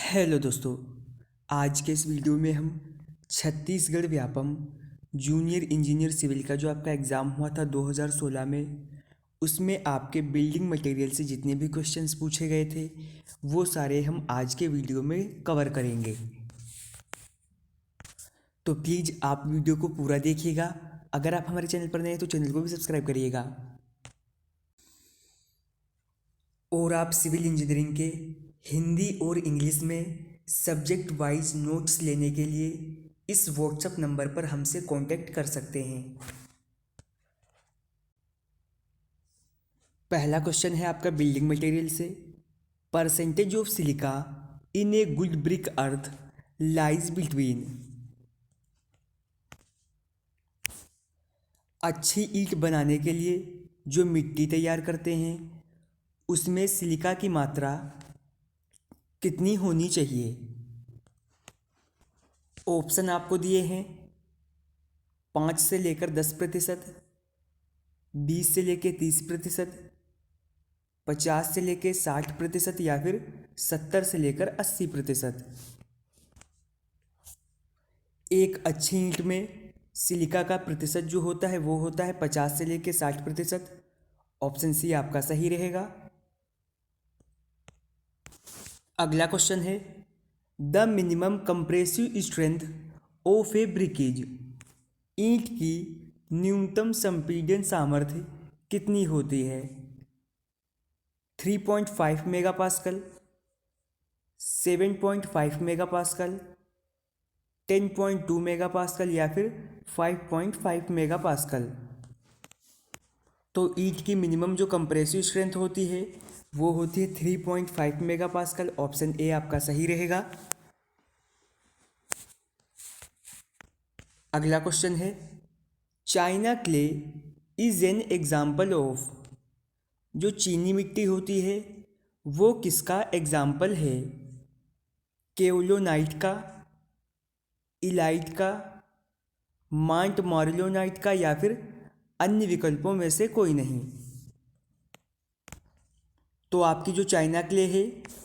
Hello दोस्तों। आज के इस वीडियो में हम Chhattisgarh Vyapam junior engineer civil का जो आपका एग्ज़ाम हुआ था 2016 में, उसमें आपके बिल्डिंग मटेरियल से जितने भी क्वेश्चंस पूछे गए थे वो सारे हम आज के वीडियो में कवर करेंगे। तो प्लीज़ आप वीडियो को पूरा देखिएगा। अगर आप हमारे चैनल पर नए हैं तो चैनल को भी सब्सक्राइब करिएगा। और आप सिविल इंजीनियरिंग के हिंदी और इंग्लिश में सब्जेक्ट वाइज नोट्स लेने के लिए इस व्हाट्सएप नंबर पर हमसे कांटेक्ट कर सकते हैं। पहला क्वेश्चन है आपका बिल्डिंग मटेरियल से। Percentage of silica in a good brick earth lies between. अच्छी ईंट बनाने के लिए जो मिट्टी तैयार करते हैं उसमें सिलिका की मात्रा कितनी होनी चाहिए। ऑप्शन आपको दिए हैं 5 से लेकर 10%, 20 से लेकर 30%, 50 से लेकर 60% या फिर 70 से लेकर 80%। एक अच्छी ईंट में सिलिका का प्रतिशत जो होता है वो होता है 50 से लेकर 60%। ऑप्शन सी आपका सही रहेगा। अगला क्वेश्चन है the minimum compressive strength of a brick is. ईंट की न्यूनतम संपीड़न सामर्थ्य कितनी होती है। 3.5 मेगापास्कल, 7.5 मेगापास्कल, 10.2 मेगापास्कल या फिर 5.5 मेगापास्कल। तो ईंट की मिनिमम जो कंप्रेसिव स्ट्रेंथ होती है वो होती है 3.5 मेगापास्कल। ऑप्शन ए आपका सही रहेगा। अगला क्वेश्चन है China clay is an example of. जो चीनी मिट्टी होती है वो किसका एग्जाम्पल है। केओलोनाइट का, इलाइट का, मांट मॉर्लोनाइट का या फिर अन्य विकल्पों में से कोई नहीं। तो आपकी जो चाइना क्ले है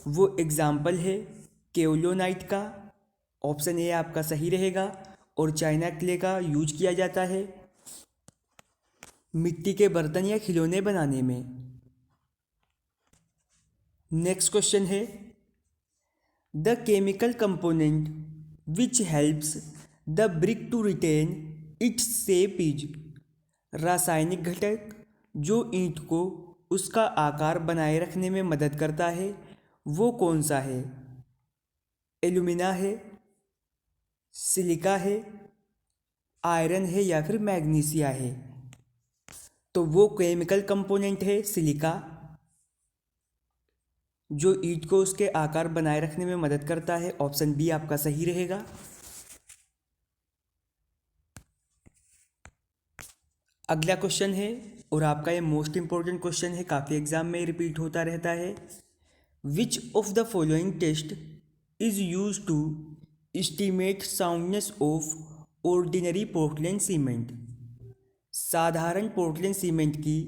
वो एग्जाम्पल है केओलोनाइट का। ऑप्शन ए आपका सही रहेगा। और चाइना क्ले का यूज किया जाता है मिट्टी के बर्तन या खिलौने बनाने में। नेक्स्ट क्वेश्चन है the chemical component which helps the brick to retain its shape is. रासायनिक घटक जो ईंट को उसका आकार बनाए रखने में मदद करता है वो कौन सा है। एल्यूमिना है, सिलिका है, आयरन है या फिर मैग्नीशिया है। तो वो केमिकल कंपोनेंट है सिलिका जो ईंट को उसके आकार बनाए रखने में मदद करता है। ऑप्शन बी आपका सही रहेगा। अगला क्वेश्चन है और आपका ये मोस्ट इंपॉर्टेंट क्वेश्चन है, काफ़ी एग्जाम में रिपीट होता रहता है। Which of the following test is use to estimate soundness of ordinary Portland cement. साधारण पोर्टलैंड सीमेंट की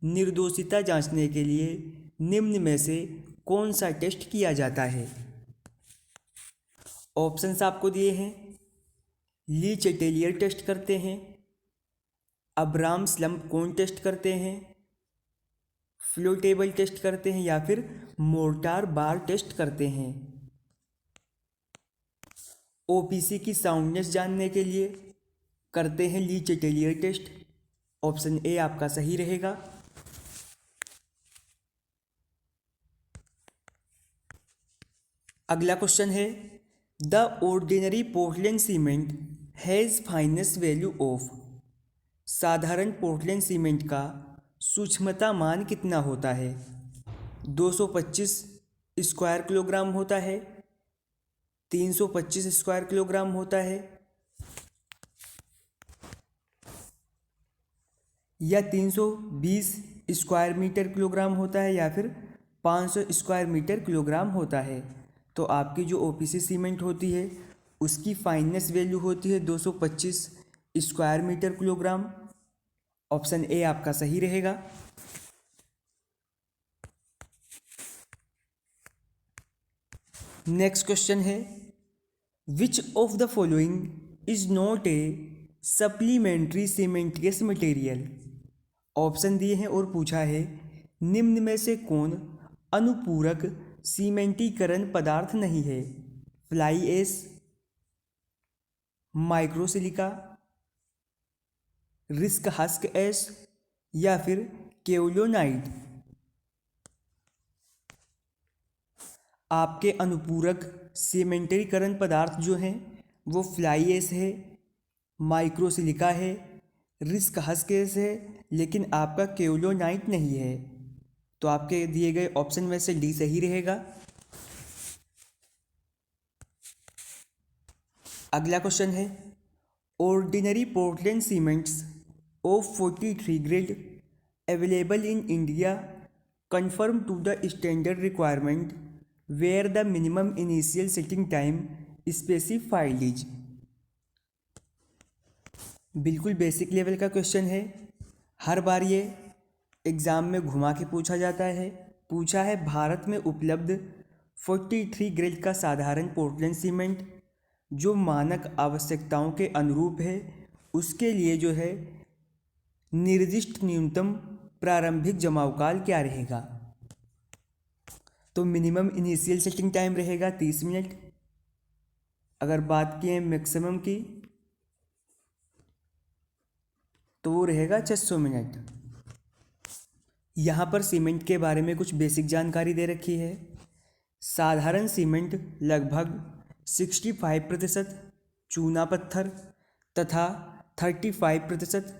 निर्दोषिता जांचने के लिए निम्न में से कौन सा टेस्ट किया जाता है। ऑप्शंस आपको दिए हैं ली चेटेलियर टेस्ट करते हैं, अब्राम्स लंप कोन टेस्ट करते हैं, फ्लोटेबल टेस्ट करते हैं या फिर मोर्टार बार टेस्ट करते हैं। ओपीसी की साउंडनेस जानने के लिए करते हैं ली चेटेलियर टेस्ट। ऑप्शन ए आपका सही रहेगा। अगला क्वेश्चन है the ordinary Portland cement has finest value of. साधारण पोर्टलैंड सीमेंट का सूक्ष्मता मान कितना होता है। 225 स्क्वायर किलोग्राम होता है, 325 स्क्वायर किलोग्राम होता है या 320 स्क्वायर मीटर किलोग्राम होता है या फिर 500 स्क्वायर मीटर किलोग्राम होता है। तो आपकी जो ओपीसी सीमेंट होती है उसकी फाइनेस वैल्यू होती है 225 square metre kilogram. Option A आपका सही रहेगा। नेक्स्ट क्वेश्चन है which of the following is not a supplementary cementitious material. Option दिए हैं और पूछा है निम्न में से कौन अनुपूरक सीमेंटीकरण पदार्थ नहीं है। फ्लाई एश, माइक्रोसिलिका, रिस्क हस्क एश या फिर केओलोनाइट। आपके अनुपूरक सीमेंटीकरण पदार्थ जो हैं वो फ्लाई एश है, माइक्रोसिलिका है, रिस्क हस्क एश है, लेकिन आपका केओलोनाइट नहीं है। तो आपके दिए गए ऑप्शन में से डी सही रहेगा। अगला क्वेश्चन है ordinary Portland cements of 43 grade available in India conform to the standard requirement where the minimum initial setting time specified is। बिल्कुल बेसिक लेवल का क्वेश्चन है, हर बार ये एग्ज़ाम में घुमा के पूछा जाता है। पूछा है भारत में उपलब्ध 43 ग्रेड का साधारण पोर्टलैंड सीमेंट जो मानक आवश्यकताओं के अनुरूप है उसके लिए जो है निर्दिष्ट न्यूनतम प्रारंभिक जमावकाल क्या रहेगा। तो मिनिमम इनिशियल सेटिंग टाइम रहेगा 30 मिनट। अगर बात की है मैक्सिमम की तो वो रहेगा 600 मिनट। यहाँ पर सीमेंट के बारे में कुछ बेसिक जानकारी दे रखी है। साधारण सीमेंट लगभग 65% चूना पत्थर तथा 35%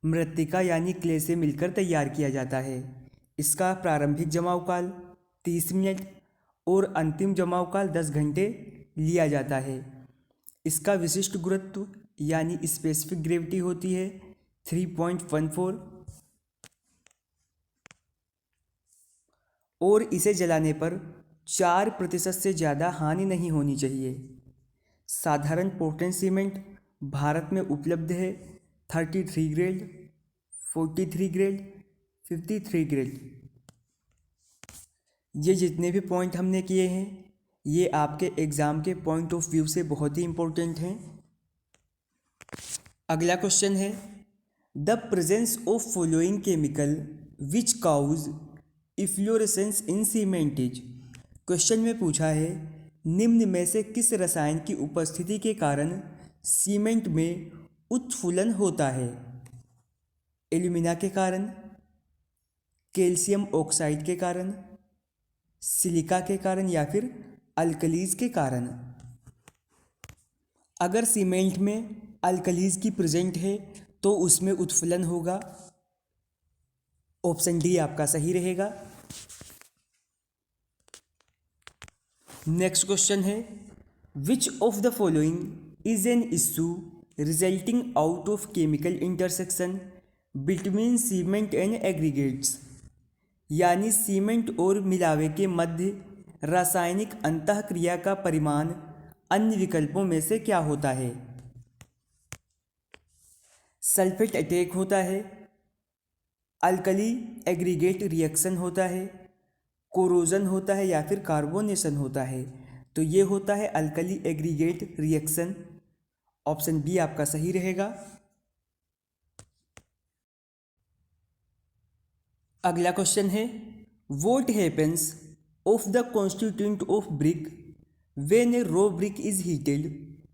मृत्तिका यानी क्ले से मिलकर तैयार किया जाता है। इसका प्रारंभिक जमावकाल 30 मिनट और अंतिम जमावकाल 10 घंटे लिया जाता है। इसका विशिष्ट गुरुत्व यानी स्पेसिफिक ग्रेविटी होती है 3.14 और इसे जलाने पर 4% से ज़्यादा हानि नहीं होनी चाहिए। साधारण पोर्टलैंड सीमेंट भारत में उपलब्ध है 33 ग्रेड, 43 ग्रेड, 53 ग्रेड। ये जितने भी पॉइंट हमने किए हैं ये आपके एग्ज़ाम के पॉइंट ऑफ व्यू से बहुत ही इम्पोर्टेंट हैं। अगला क्वेश्चन है the presence of following chemical which cause efflorescence in cement is. Question में पूछा है निम्न में से किस रसायन की उपस्थिति के कारण सीमेंट में उत्फुलन होता है। एल्यूमिना के कारण, कैल्शियम ऑक्साइड के कारण, सिलिका के कारण या फिर अल्कलीज के कारण। अगर सीमेंट में अल्कलीज की प्रेजेंट है तो उसमें उत्फुलन होगा। ऑप्शन डी आपका सही रहेगा। नेक्स्ट क्वेश्चन है which of the following is an issue resulting out of chemical intersection between cement and aggregates. यानी सीमेंट और मिलावे के मध्य रासायनिक अंतःक्रिया का परिमाण अन्य विकल्पों में से क्या होता है। सल्फेट अटैक होता है, अल्कली एग्रीगेट रिएक्शन होता है, कोरोजन होता है या फिर कार्बोनेशन होता है। तो ये होता है alkali aggregate reaction. Option B आपका सही रहेगा। अगला क्वेश्चन है what happens of the constituent of brick when a raw brick is heated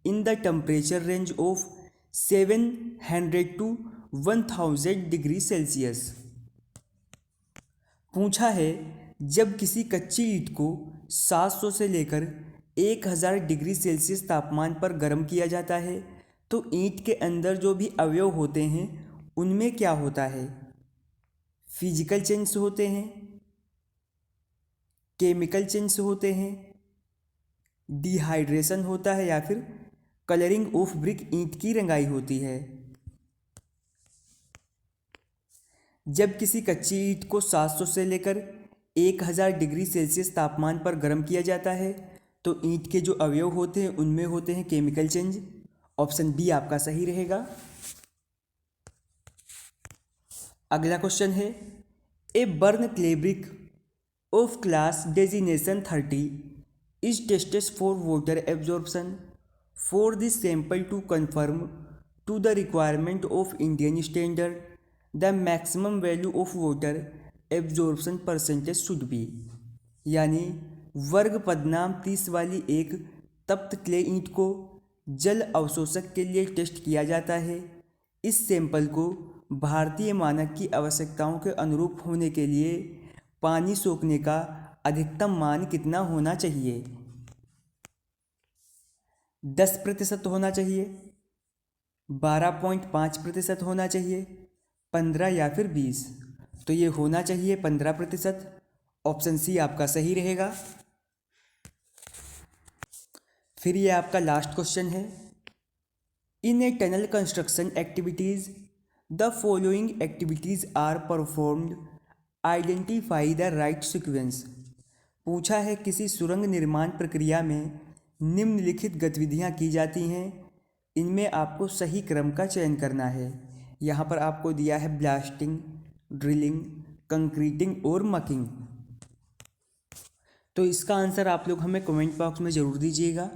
in the temperature range of 700 to 1000 degree Celsius. पूछा है जब किसी कच्ची ईंट को 700 से लेकर 1000 डिग्री सेल्सियस तापमान पर गर्म किया जाता है तो ईंट के अंदर जो भी अवयव होते हैं उनमें क्या होता है। फिजिकल चेंज होते हैं, केमिकल चेंज होते हैं, डिहाइड्रेशन होता है या फिर कलरिंग ऑफ ब्रिक ईंट की रंगाई होती है। जब किसी कच्ची ईंट को 700 से लेकर 1000 डिग्री सेल्सियस तापमान पर गर्म किया जाता है तो ईंट के जो अवयव होते हैं उनमें होते हैं केमिकल चेंज। ऑप्शन बी आपका सही रहेगा। अगला क्वेश्चन है a burn clay brick of class designation 30 is tested for water absorption for the sample to conform to the requirement of Indian standard. The maximum value of water absorption percentage should be, यानी वर्ग पदनाम 30 वाली एक तप्त clay ईंट को जल अवशोषक के लिए टेस्ट किया जाता है। इस सैंपल को भारतीय मानक की आवश्यकताओं के अनुरूप होने के लिए पानी सोखने का अधिकतम मान कितना होना चाहिए? 10% होना चाहिए, 12.5% होना चाहिए, 15 या फिर 20? तो ये होना चाहिए 15%। ऑप्शन सी आपका सही रहेगा। फिर ये आपका लास्ट क्वेश्चन है। In a tunnel construction activities the following activities are performed, identify the right sequence. पूछा है किसी सुरंग निर्माण प्रक्रिया में निम्नलिखित गतिविधियां की जाती हैं, इनमें आपको सही क्रम का चयन करना है। यहाँ पर आपको दिया है ब्लास्टिंग, ड्रिलिंग, कंक्रीटिंग और मकिंग। तो इसका आंसर आप लोग हमें कमेंट बॉक्स में ज़रूर दीजिएगा।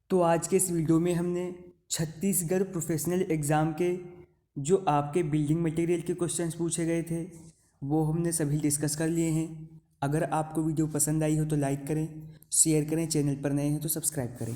तो आज के इस वीडियो में हमने छत्तीसगढ़ प्रोफेशनल एग्ज़ाम के जो आपके बिल्डिंग मटेरियल के क्वेश्चंस पूछे गए थे वो हमने सभी डिस्कस कर लिए हैं। अगर आपको वीडियो पसंद आई हो तो लाइक करें, शेयर करें, चैनल पर नए हैं तो सब्सक्राइब करें।